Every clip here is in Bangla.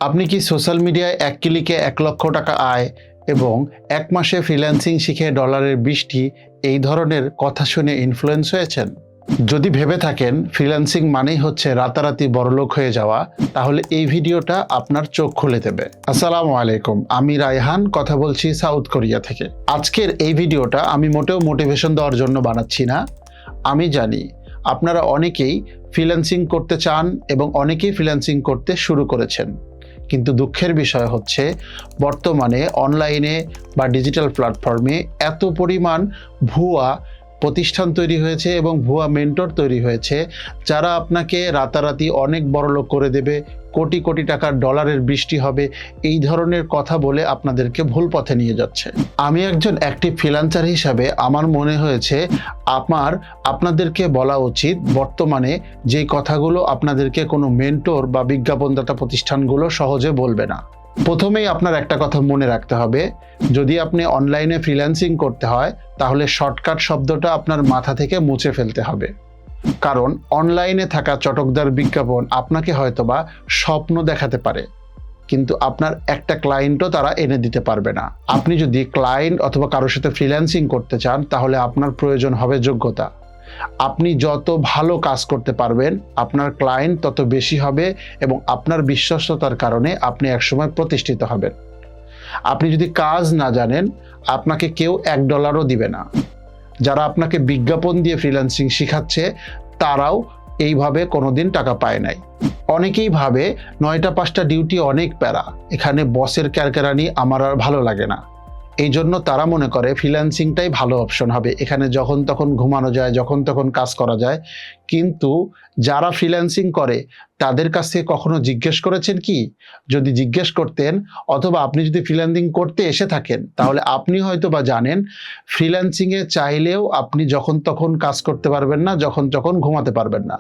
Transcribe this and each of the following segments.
আপনি কি সোশ্যাল মিডিয়ায় এক ক্লিকে ১,০০,০০০ টাকা আয় এবং এক মাসে ফ্রিল্যান্সিং শিখে ডলারের বৃষ্টি এই ধরনের কথা শুনে ইনফ্লুয়েন্স হয়েছেন? যদি ভেবে থাকেন ফ্রিল্যান্সিং মানেই হচ্ছে রাতারাতি বড়লোক হয়ে যাওয়া, তাহলে এই ভিডিওটা আপনার চোখ খুলে দেবে। আসসালামু আলাইকুম, আমি রায়হান কথা বলছি সাউথ কোরিয়া থেকে। আজকের এই ভিডিওটা আমি মোটেও মোটিভেশন দেওয়ার জন্য বানাচ্ছি না। আমি জানি আপনারা অনেকেই ফ্রিল্যান্সিং করতে চান এবং অনেকেই ফ্রিল্যান্সিং করতে শুরু করেছেন, কিন্তু দুঃখের বিষয় হচ্ছে বর্তমানে অনলাইনে বা ডিজিটাল প্ল্যাটফর্মে এত পরিমাণ ভুয়া প্রতিষ্ঠান তৈরি হয়েছে এবং ভুয়া মেন্টর তৈরি হয়েছে, যারা আপনাকে রাতারাতি অনেক বড়লোক করে দেবে, কোটি কোটি টাকার ডলারের বৃষ্টি হবে, এই ধরনের কথা বলে আপনাদেরকে ভুল পথে নিয়ে যাচ্ছে। আমি একজন অ্যাক্টিভ ফ্রিল্যান্সার হিসাবে আমার মনে হয়েছে আপনাদেরকে বলা উচিত বর্তমানে যে কথাগুলো আপনাদেরকে কোনো মেন্টর বা বিজ্ঞাপনদাতা প্রতিষ্ঠানগুলো সহজে বলবে না। প্রথমেই আপনার একটা কথা মনে রাখতে হবে, যদি আপনি অনলাইনে ফ্রিল্যান্সিং করতে হয় তাহলে শর্টকাট শব্দটা আপনার মাথা থেকে মুছে ফেলতে হবে। কারণ অনলাইনে থাকা চটকদার বিজ্ঞাপন আপনাকে হয়তোবা স্বপ্ন দেখাতে পারে, কিন্তু আপনার একটা ক্লায়েন্টও তারা এনে দিতে পারবে না। আপনি যদি ক্লায়েন্ট অথবা কারোর সাথে ফ্রিল্যান্সিং করতে চান তাহলে আপনার প্রয়োজন হবে যোগ্যতা। আপনি যত ভালো কাজ করতে পারবেন আপনার ক্লায়েন্ট তত বেশি হবে এবং আপনার বিশ্বস্ততার কারণে আপনি একসময় প্রতিষ্ঠিত হবেন। আপনি যদি কাজ না জানেন আপনাকে কেউ $1ও দিবে না। যারা আপনাকে বিজ্ঞাপন দিয়ে ফ্রিল্যান্সিং শিখাচ্ছে তারাও এইভাবে কোনোদিন টাকা পায় নাই। অনেকেই ভাবে 9টা 5টা ডিউটি অনেক প্যারা, এখানে বসের ক্যারকেরানি আমার আর ভালো লাগে না। এই জন্য তারা মনে করে ফ্রিল্যান্সিংটাই ভালো অপশন হবে, এখানে যখন তখন ঘুমানো যায়, যখন তখন কাজ করা যায়। কিন্তু যারা ফ্রিল্যান্সিং করে তাদের কাছ থেকে কখনো জিজ্ঞেস করেছেন কি? যদি জিজ্ঞেস করতেন অথবা আপনি যদি ফ্রিল্যান্সিং করতে এসে থাকেন তাহলে আপনি হয়তো বা জানেন ফ্রিল্যান্সিংয়ে চাইলেও আপনি যখন তখন কাজ করতে পারবেন না, যখন তখন ঘুমাতে পারবেন না।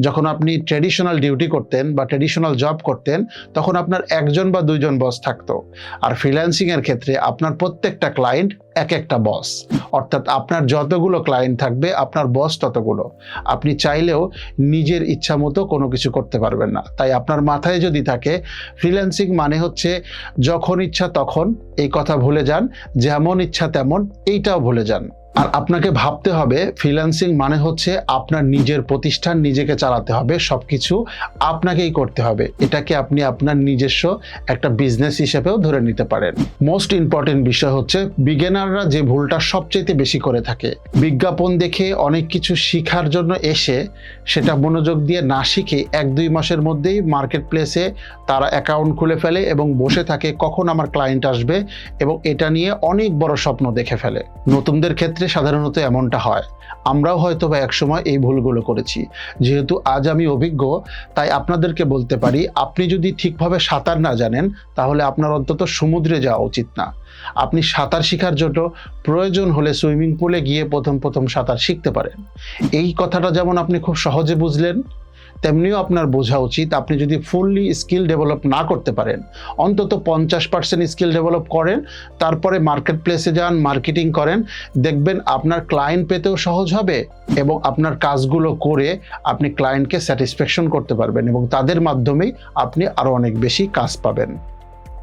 যখন আপনি ট্র্যাডিশনাল ডিউটি করতেন বা ট্র্যাডিশনাল জব করতেন তখন আপনার 1জন বা 2জন বস থাকতো, আর ফ্রিল্যান্সিংয়ের ক্ষেত্রে আপনার প্রত্যেকটা ক্লায়েন্ট এক একটা বস, অর্থাৎ আপনার যতগুলো ক্লায়েন্ট থাকবে আপনার বস ততগুলো। আপনি চাইলেও নিজের ইচ্ছা মতো কোনো কিছু করতে পারবেন না। তাই আপনার মাথায় যদি থাকে ফ্রিল্যান্সিং মানে হচ্ছে যখন ইচ্ছা তখন, এই কথা ভুলে যান। যেমন ইচ্ছা তেমন, এইটাও ভুলে যান। আর আপনাকে ভাবতে হবে ফ্রিল্যান্সিং মানে হচ্ছে আপনার নিজের প্রতিষ্ঠান, নিজেকে চালাতে হবে, সবকিছু আপনাকেই করতে হবে। এটাকে আপনি আপনার নিজস্ব একটা বিজনেস হিসেবেও ধরে নিতে পারেন। মোস্ট ইম্পর্টেন্ট বিষয় হচ্ছে বিগিনাররা যে ভুলটা সবচেয়ে বেশি করে থাকে, বিজ্ঞাপন দেখে অনেক কিছু শিখার জন্য এসে সেটা মনোযোগ দিয়ে না শিখে 1-2 মাসের মধ্যেই মার্কেট প্লেসে তারা অ্যাকাউন্ট খুলে ফেলে এবং বসে থাকে কখন আমার ক্লায়েন্ট আসবে, এবং এটা নিয়ে অনেক বড় স্বপ্ন দেখে ফেলে। নতুনদের ক্ষেত্রে সাধারণত এমনটা হয়। আমরাও হয়তো বা একসময় এই ভুলগুলো করেছি। যেহেতু আজ আমি অভিজ্ঞ তাই আপনাদেরকে বলতে পারি, আপনি যদি ঠিকভাবে সাঁতার না জানেন তাহলে আপনার অন্তত সমুদ্রে যাওয়া উচিত না। আপনি সাঁতার শেখার জন্য প্রয়োজন হলে সুইমিং পুলে গিয়ে প্রথম সাঁতার শিখতে পারেন। এই কথাটা যেমন আপনি খুব সহজে বুঝলেন, তেমনিও আপনার বোঝা উচিত আপনি যদি ফুললি স্কিল ডেভেলপ না করতে পারেন অন্তত 50% স্কিল ডেভেলপ করেন, তারপরে মার্কেট প্লেসে যান, মার্কেটিং করেন, দেখবেন আপনার ক্লায়েন্ট পেতেও সহজ হবে এবং আপনার কাজগুলো করে আপনি ক্লায়েন্টকে স্যাটিসফ্যাকশন করতে পারবেন এবং তাদের মাধ্যমেই আপনি আরও অনেক বেশি কাজ পাবেন।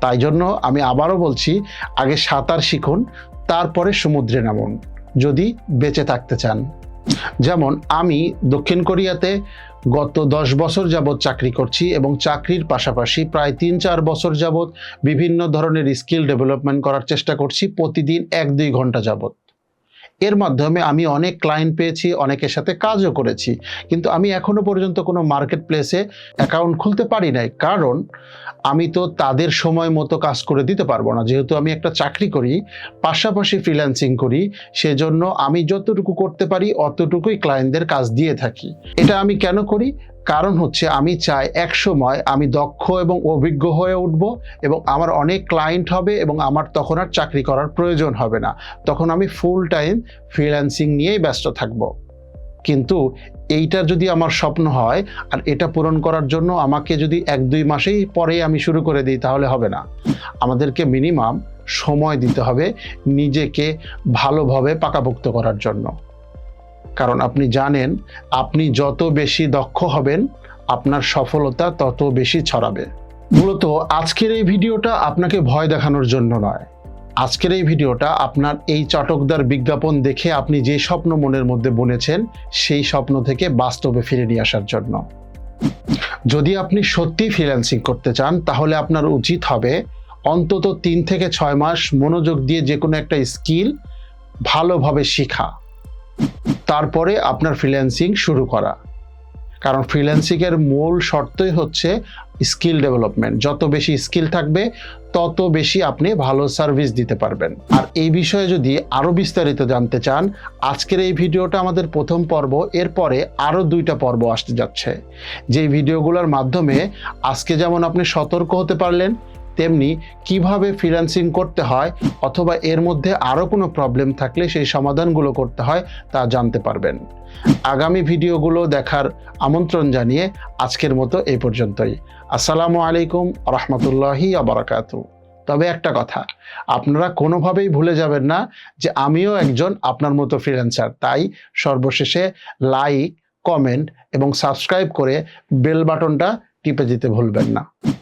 তাই জন্য আমি আবারও বলছি, আগে সাঁতার শিখুন, তারপরে সমুদ্রে নামুন যদি বেঁচে থাকতে চান। যেমন আমি দক্ষিণ কোরিয়াতে গত 10 বছর যাবৎ চাকরি করছি এবং চাকরির পাশাপাশি প্রায় 3-4 বছর যাবৎ বিভিন্ন ধরনের স্কিল ডেভেলপমেন্ট করার চেষ্টা করছি প্রতিদিন 1-2 ঘন্টা যাবৎ। এর মাধ্যমে আমি অনেক ক্লায়েন্ট পেয়েছি, অনেকের সাথে কাজও করেছি, কিন্তু আমি এখনো পর্যন্ত কোনো মার্কেট প্লেসে অ্যাকাউন্ট খুলতে পারি নাই। কারণ আমি তো তাদের সময় মতো কাজ করে দিতে পারবো না। যেহেতু আমি একটা চাকরি করি, পাশাপাশি ফ্রিল্যান্সিং করি, সেজন্য আমি যতটুকু করতে পারি অতটুকুই ক্লায়েন্টদের কাজ দিয়ে থাকি। এটা আমি কেন করি? কারণ হচ্ছে আমি চাই এক সময় আমি দক্ষ এবং অভিজ্ঞ হয়ে উঠব এবং আমার অনেক ক্লায়েন্ট হবে এবং আমার তখন আর চাকরি করার প্রয়োজন হবে না। তখন আমি ফুল টাইম ফ্রিল্যান্সিং নিয়েই ব্যস্ত থাকব। কিন্তু এইটা যদি আমার স্বপ্ন হয় আর এটা পূরণ করার জন্য আমাকে যদি 1-2 মাসেই পরে আমি শুরু করে দিই তাহলে হবে না। আমাদেরকে মিনিমাম সময় দিতে হবে নিজেকে ভালোভাবে পাকাপোক্ত করার জন্য। কারণ আপনি জানেন আপনি যত বেশি দক্ষ হবেন আপনার সফলতা তত বেশি ছড়াবে। মূলত আজকের এই ভিডিওটা আপনাকে ভয় দেখানোর জন্য নয়। আজকের এই ভিডিওটা আপনার এই চটকদার বিজ্ঞাপন দেখে আপনি যে স্বপ্ন মনের মধ্যে বুনেছেন সেই স্বপ্ন থেকে বাস্তবে ফিরে নিয়ে আসার জন্য। যদি আপনি সত্যি ফ্রিল্যান্সিং করতে চান তাহলে আপনার উচিত হবে অন্তত 3 থেকে 6 মাস মনোযোগ দিয়ে যে কোনো একটা স্কিল ভালোভাবে শেখা, তারপরে আপনার ফ্রিল্যান্সিং শুরু করা। কারণ ফ্রিল্যান্সিংয়ের মূল শর্তই হচ্ছে স্কিল ডেভেলপমেন্ট। যত বেশি স্কিল থাকবে তত বেশি আপনি ভালো সার্ভিস দিতে পারবেন। আর এই বিষয়ে যদি আরও বিস্তারিত জানতে চান, আজকের এই ভিডিওটা আমাদের প্রথম পর্ব। এরপরে আরও 2টা পর্ব আসতে যাচ্ছে, যেই ভিডিওগুলোর মাধ্যমে আজকে যেমন আপনি সতর্ক হতে পারলেন, তেমনি কিভাবে ফ্রিল্যান্সিং করতে হয় অথবা এর মধ্যে আরও কোনো প্রবলেম থাকলে সেই সমাধানগুলো করতে হয় তা জানতে পারবেন। আগামী ভিডিওগুলো দেখার আমন্ত্রণ জানিয়ে আজকের মতো এই পর্যন্তই। আসসালামু আলাইকুম রহমতুল্লাহি বারাকাতু। তবে একটা কথা, আপনারা কোনোভাবেই ভুলে যাবেন না যে আমিও একজন আপনার মতো ফ্রিল্যান্সার। তাই সর্বশেষে লাইক, কমেন্ট এবং সাবস্ক্রাইব করে বেল বাটনটা টিপে দিতে ভুলবেন না।